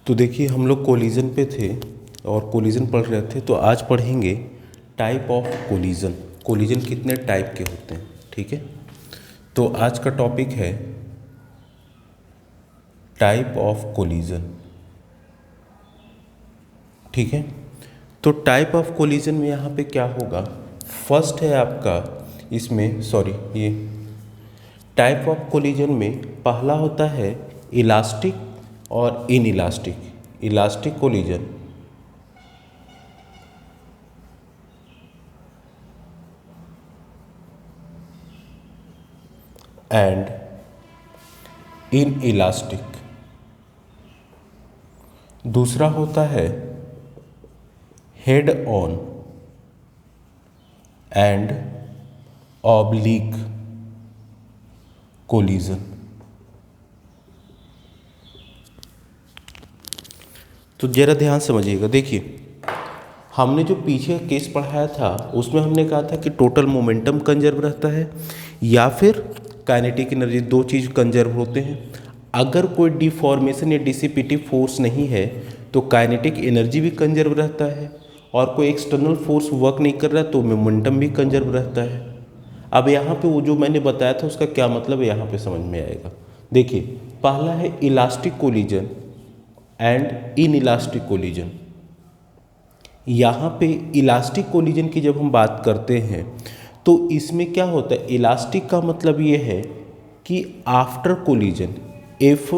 तो देखिए हम लोग कोलिजन पे थे और कोलिजन पढ़ रहे थे, तो आज पढ़ेंगे टाइप ऑफ कोलिजन। कोलिजन कितने टाइप के होते हैं, ठीक है। तो आज का टॉपिक है टाइप ऑफ कोलिजन, ठीक है। तो टाइप ऑफ कोलिजन में यहाँ पे क्या होगा, फर्स्ट है आपका इसमें ये टाइप ऑफ कोलिजन में पहला होता है इलास्टिक और in elastic. Elastic collision and in elastic. दूसरा होता है head on and oblique collision. तो जरा ध्यान समझिएगा। देखिए हमने जो पीछे केस पढ़ाया था उसमें हमने कहा था कि टोटल मोमेंटम कंजर्व रहता है या फिर काइनेटिक एनर्जी, दो चीज़ कंजर्व होते हैं। अगर कोई डिफॉर्मेशन या डिसिपेटिव फोर्स नहीं है तो काइनेटिक एनर्जी भी कंजर्व रहता है, और कोई एक्सटर्नल फोर्स वर्क नहीं कर रहा तो मोमेंटम भी कंजर्व रहता है। अब यहाँ पे वो जो मैंने बताया था उसका क्या मतलब है यहाँ पे समझ में आएगा। देखिए पहला है elastic collision and in elastic collision. यहाँ पे इलास्टिक कोलिजन की जब हम बात करते हैं तो इसमें क्या होता है, इलास्टिक का मतलब ये है कि after collision, if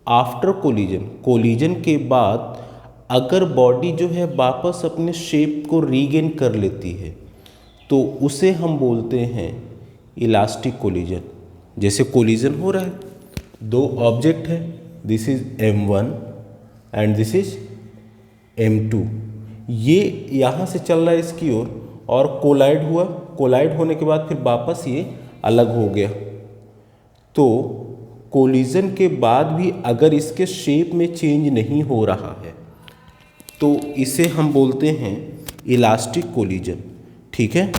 after collision, collision के बाद अगर बॉडी जो है वापस अपने शेप को रीगेन कर लेती है तो उसे हम बोलते हैं इलास्टिक कोलिजन। जैसे कोलिजन हो रहा है, दो ऑब्जेक्ट है, this is M1 and this is M2। ये यहाँ से चल रहा है इसकी ओर और कोलाइड हुआ, कोलाइड होने के बाद फिर वापस ये अलग हो गया। तो कोलिजन के बाद भी अगर इसके शेप में चेंज नहीं हो रहा है तो इसे हम बोलते हैं इलास्टिक कोलिजन, ठीक है।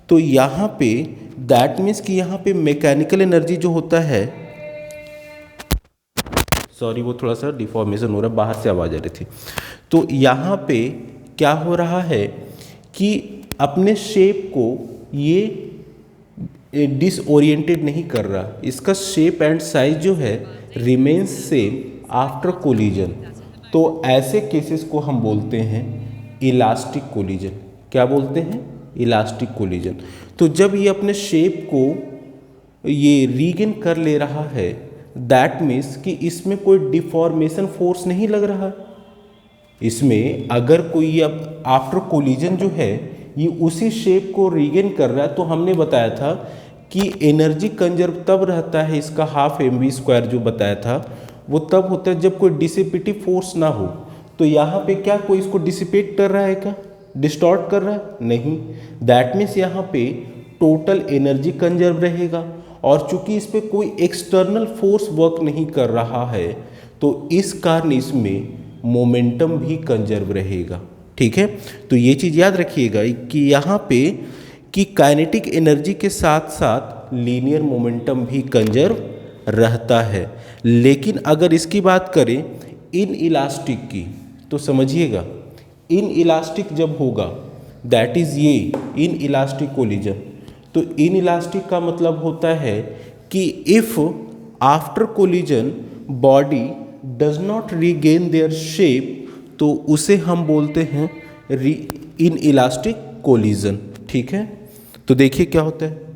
तो यहाँ पे दैट मीन्स कि यहाँ पे मैकेनिकल एनर्जी जो होता है, वो थोड़ा सा डिफॉर्मेशन हो रहा है, बाहर से आवाज़ आ रही थी। तो यहाँ पे क्या हो रहा है कि अपने शेप को ये डिसओरिएंटेड नहीं कर रहा, इसका शेप एंड साइज जो है रिमेन्स सेम आफ्टर कोलिजन। तो ऐसे केसेस को हम बोलते हैं इलास्टिक कोलिजन। क्या बोलते हैं? Elastic collision. तो जब ये अपने शेप को ये रीगेन कर ले रहा है, दैट मीन्स कि इसमें कोई डिफॉर्मेशन फोर्स नहीं लग रहा। इसमें अगर कोई अब आफ्टर कोलिजन जो है ये उसी शेप को रीगेन कर रहा है, तो हमने बताया था कि एनर्जी कंजर्व तब रहता है, इसका ½ mv² जो बताया था वो तब होता है जब कोई डिसिपेटिव फोर्स ना हो। तो यहाँ पे क्या कोई इसको डिसिपेट कर रहा है क्या, डिस्टॉर्ट कर रहा है? नहीं। दैट मीन्स यहाँ पे टोटल एनर्जी कंजर्व रहेगा, और चूंकि इस पर कोई एक्सटर्नल फोर्स वर्क नहीं कर रहा है तो इस कारण इसमें मोमेंटम भी कंजर्व रहेगा, ठीक है। तो ये चीज़ याद रखिएगा कि यहाँ पे कि काइनेटिक एनर्जी के साथ साथ लीनियर मोमेंटम भी कंजर्व रहता है। लेकिन अगर इसकी बात करें इन इलास्टिक की तो समझिएगा, इन इलास्टिक जब होगा दैट इज़ ये इन इलास्टिक कोलिजन। तो इन इलास्टिक का मतलब होता है कि if after collision body does not regain their shape तो उसे हम बोलते हैं इन इलास्टिक कोलिजन, ठीक है। तो देखिए क्या होता है।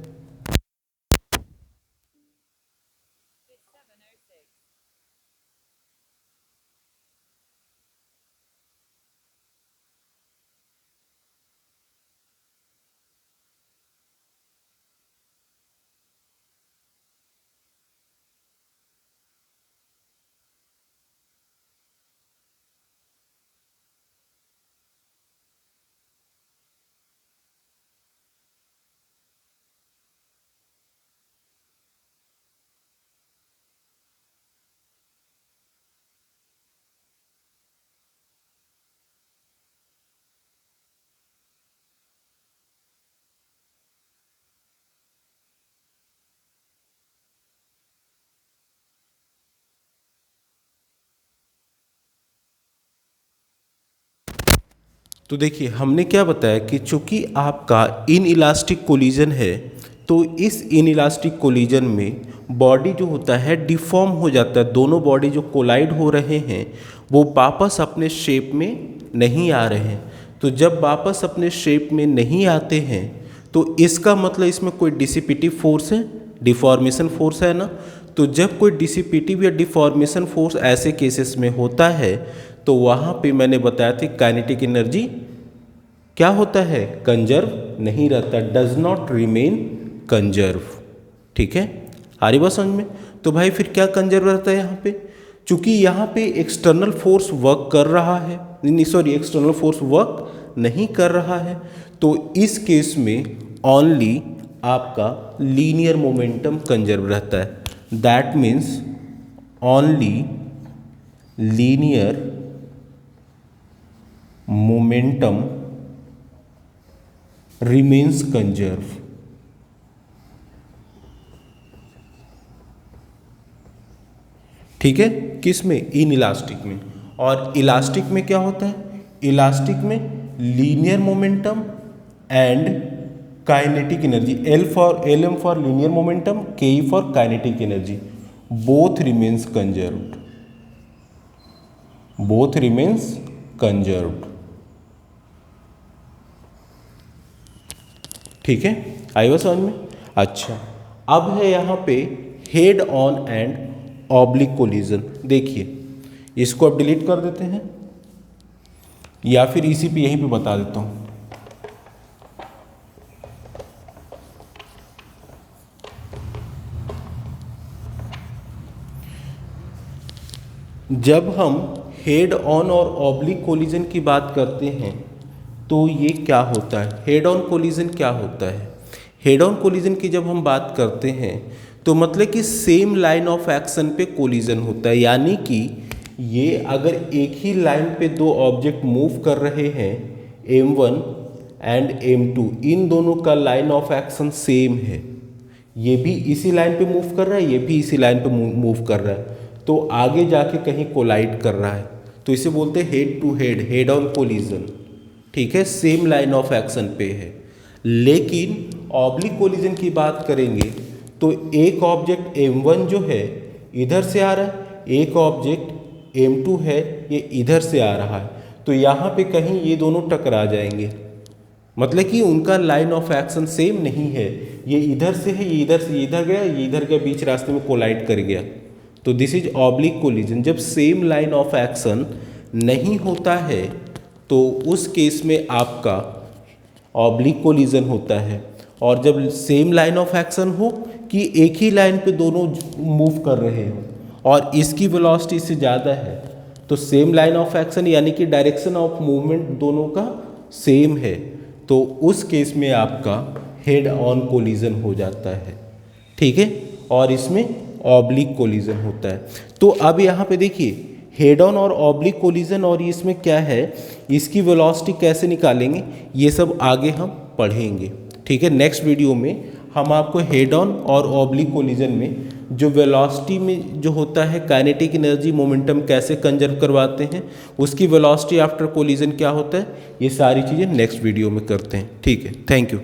तो देखिए हमने क्या बताया कि चूंकि आपका इन इलास्टिक कोलिजन है, तो इस इन इलास्टिक कोलिजन में बॉडी जो होता है डिफॉर्म हो जाता है। दोनों बॉडी जो कोलाइड हो रहे हैं वो वापस अपने शेप में नहीं आ रहे हैं। तो जब वापस अपने शेप में नहीं आते हैं तो इसका मतलब इसमें कोई डिसिपिटिव फोर्स है, डिफॉर्मेशन फोर्स है ना। तो जब कोई डिसिपिटिव या डिफॉर्मेशन फोर्स ऐसे केसेस में होता है तो वहाँ पे मैंने बताया था काइनेटिक एनर्जी क्या होता है, कंजर्व नहीं रहता, डज नॉट रिमेन कंजर्व। ठीक है, आ रही बात समझ में। तो भाई फिर क्या कंजर्व रहता है यहाँ पे, चूंकि यहाँ पे एक्सटर्नल फोर्स वर्क कर रहा है, एक्सटर्नल फोर्स वर्क नहीं कर रहा है, तो इस केस में ओनली आपका लीनियर मोमेंटम कंजर्व रहता है। That means only linear momentum remains conserve. ठीक है, किस में, इन इलास्टिक में। और इलास्टिक में क्या होता है, इलास्टिक में linear momentum and kinetic energy, L M for linear momentum, K E for kinetic energy, both remains conserved, both remains conserved. ठीक है, आई बात समझ में। अच्छा, अब है यहाँ पे head on and oblique collision. देखिए इसको अब डिलीट कर देते हैं या फिर इसी पे यहीं पे बता देता हूँ। जब हम हेड ऑन और ऑब्लिक कोलिजन की बात करते हैं तो ये क्या होता है, हेड ऑन कोलिजन क्या होता है। हेड ऑन कोलिजन की जब हम बात करते हैं तो मतलब कि सेम लाइन ऑफ एक्शन पे कोलिजन होता है, यानी कि ये अगर एक ही लाइन पे दो ऑब्जेक्ट मूव कर रहे हैं, m1 एंड m2, इन दोनों का लाइन ऑफ एक्शन सेम है, ये भी इसी लाइन पे मूव कर रहा है, ये भी इसी लाइन पे मूव कर रहा है, तो आगे जाके कहीं कोलाइड कर रहा है, तो इसे बोलते हैं head to head, head on collision. ठीक है, सेम लाइन ऑफ एक्शन पे है। लेकिन ऑब्लिक कोलिजन की बात करेंगे तो एक ऑब्जेक्ट m1 जो है इधर से आ रहा है, एक ऑब्जेक्ट m2 है ये इधर से आ रहा है, तो यहाँ पे कहीं ये दोनों टकरा जाएंगे, मतलब कि उनका लाइन ऑफ एक्शन सेम नहीं है, ये इधर से है, ये इधर से इधर गया, ये इधर गया, बीच रास्ते में कोलाइड कर गया, तो दिस इज ऑब्लिक कोलिजन। जब सेम लाइन ऑफ एक्शन नहीं होता है तो उस केस में आपका ऑब्लिक कोलिजन होता है। और जब सेम लाइन ऑफ एक्शन हो कि एक ही लाइन पे दोनों मूव कर रहे हो और इसकी वेलोसिटी इससे ज़्यादा है, तो सेम लाइन ऑफ एक्शन यानी कि डायरेक्शन ऑफ मूवमेंट दोनों का सेम है, तो उस केस में आपका हेड ऑन कोलिजन हो जाता है। ठीक है, और इसमें ऑब्लिक कोलिजन होता है। तो अब यहाँ पे देखिए हेड ऑन और ऑब्लिक कोलिजन और इसमें क्या है, इसकी वेलोसिटी कैसे निकालेंगे, ये सब आगे हम पढ़ेंगे। ठीक है, नेक्स्ट वीडियो में हम आपको हेड ऑन और ऑब्लिक कोलिजन में जो वेलोसिटी में जो होता है काइनेटिक एनर्जी मोमेंटम कैसे कंजर्व करवाते हैं, उसकी वेलोसिटी आफ्टर कोलिजन क्या होता है, ये सारी चीज़ें नेक्स्ट वीडियो में करते हैं। ठीक है, थैंक यू।